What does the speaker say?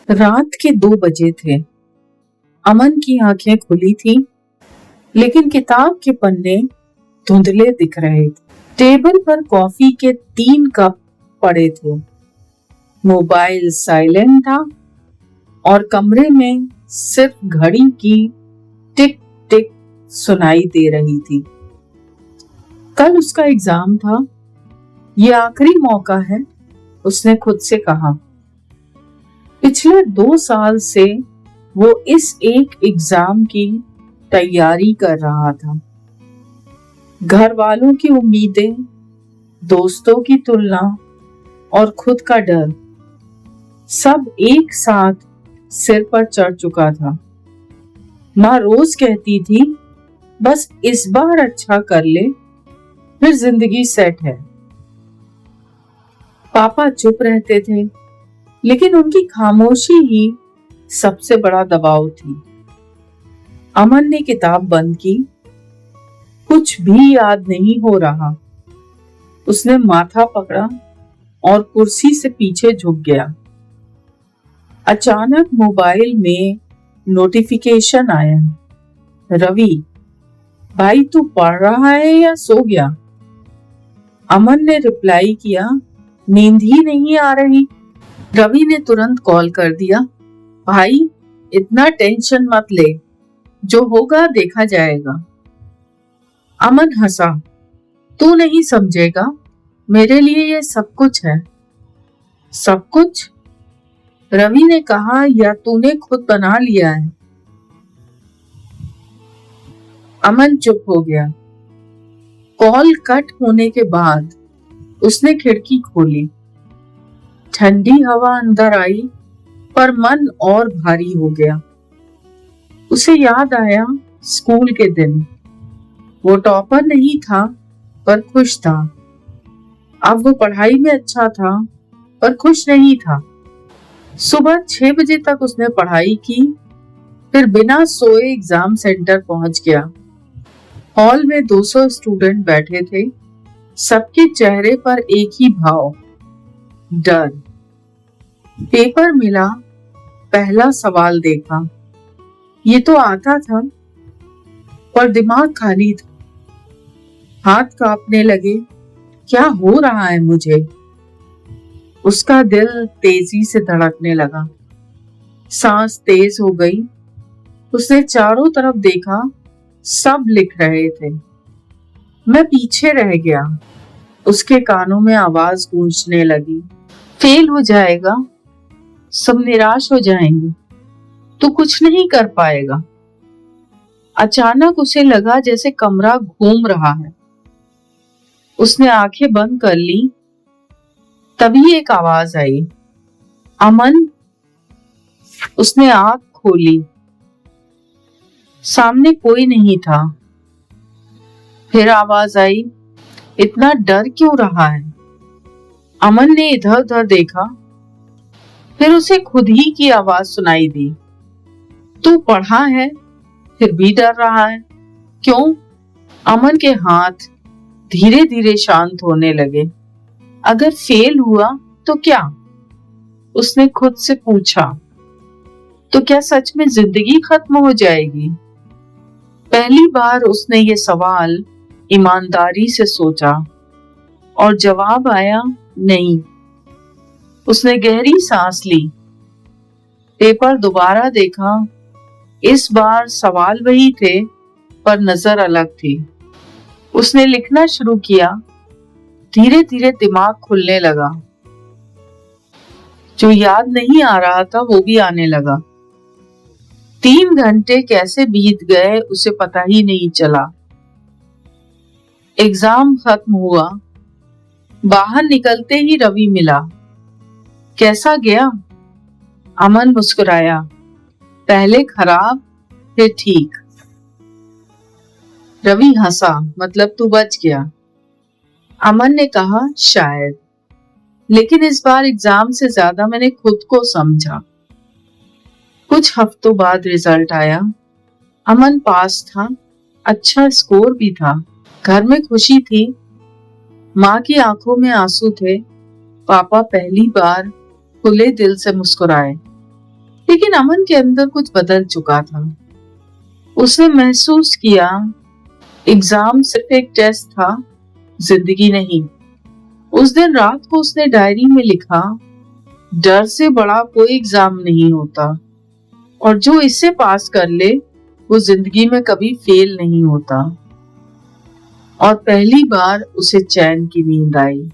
रात के 2 बजे थे। अमन की आंखें खुली थी, लेकिन किताब के पन्ने धुंधले दिख रहे थे। टेबल पर कॉफी के 3 कप पड़े थे। मोबाइल साइलेंट था और कमरे में सिर्फ घड़ी की टिक टिक सुनाई दे रही थी। कल उसका एग्जाम था। ये आखिरी मौका है, उसने खुद से कहा। पिछले 2 साल से वो इस एक एग्जाम की तैयारी कर रहा था। घर वालों की उम्मीदें, दोस्तों की तुलना और खुद का डर सब एक साथ सिर पर चढ़ चुका था। माँ रोज कहती थी, बस इस बार अच्छा कर ले, फिर जिंदगी सेट है। पापा चुप रहते थे, लेकिन उनकी खामोशी ही सबसे बड़ा दबाव थी। अमन ने किताब बंद की। कुछ भी याद नहीं हो रहा। उसने माथा पकड़ा और कुर्सी से पीछे झुक गया। अचानक मोबाइल में नोटिफिकेशन आया। रवि, भाई तू पढ़ रहा है या सो गया? अमन ने रिप्लाई किया, नींद ही नहीं आ रही। रवि ने तुरंत कॉल कर दिया, भाई इतना टेंशन मत ले, जो होगा देखा जाएगा। अमन हंसा, तू नहीं समझेगा, मेरे लिए ये सब कुछ है। सब कुछ? रवि ने कहा, या तूने खुद बना लिया है? अमन चुप हो गया। कॉल कट होने के बाद उसने खिड़की खोली। ठंडी हवा अंदर आई, पर मन और भारी हो गया। उसे याद आया स्कूल के दिन। वो टॉपर नहीं था, पर खुश था। अब वो पढ़ाई में अच्छा था, पर खुश नहीं था। सुबह 6 बजे तक उसने पढ़ाई की, फिर बिना सोए एग्जाम सेंटर पहुंच गया। हॉल में 200 स्टूडेंट बैठे थे। सबके चेहरे पर एक ही भाव, डर। पेपर मिला, पहला सवाल देखा। ये तो आता था, पर दिमाग खाली था। हाथ कांपने लगे, क्या हो रहा है मुझे? उसका दिल तेजी से धड़कने लगा। सांस तेज हो गई। उसने चारों तरफ देखा, सब लिख रहे थे। मैं पीछे रह गया। उसके कानों में आवाज गूंजने लगी, फेल हो जाएगा, सब निराश हो जाएंगे, तू कुछ नहीं कर पाएगा। अचानक उसे लगा जैसे कमरा घूम रहा है। उसने आंखें बंद कर ली। तभी एक आवाज आई, अमन। उसने आंख खोली। सामने कोई नहीं था। फिर आवाज आई, इतना डर क्यों रहा है? अमन ने इधर उधर देखा। फिर उसे खुद ही की आवाज सुनाई दी, तू पढ़ा है, फिर भी डर रहा है, क्यों? अमन के हाथ धीरे धीरे शांत होने लगे। अगर फेल हुआ तो क्या? उसने खुद से पूछा। तो क्या सच में जिंदगी खत्म हो जाएगी? पहली बार उसने ये सवाल ईमानदारी से सोचा और जवाब आया, नहीं। उसने गहरी सांस ली। पेपर दोबारा देखा। इस बार सवाल वही थे, पर नजर अलग थी। उसने लिखना शुरू किया। धीरे धीरे दिमाग खुलने लगा। जो याद नहीं आ रहा था वो भी आने लगा। 3 घंटे कैसे बीत गए उसे पता ही नहीं चला। एग्जाम खत्म हुआ। बाहर निकलते ही रवि मिला। कैसा गया? अमन मुस्कुराया, पहले खराब, फिर ठीक। रवि हंसा, मतलब तू बच गया। अमन ने कहा, शायद, लेकिन इस बार एग्जाम से ज्यादा मैंने खुद को समझा। कुछ हफ्तों बाद रिजल्ट आया। अमन पास था, अच्छा स्कोर भी था। घर में खुशी थी। माँ की आंखों में आंसू थे। पापा पहली बार खुले दिल से मुस्कुराए। लेकिन अमन के अंदर कुछ बदल चुका था। उसने महसूस किया एग्जाम सिर्फ एक टेस्ट था, जिंदगी नहीं। उस दिन रात को उसने डायरी में लिखा, डर से बड़ा कोई एग्जाम नहीं होता और जो इससे पास कर ले वो जिंदगी में कभी फेल नहीं होता। और पहली बार उसे चैन की नींद आई।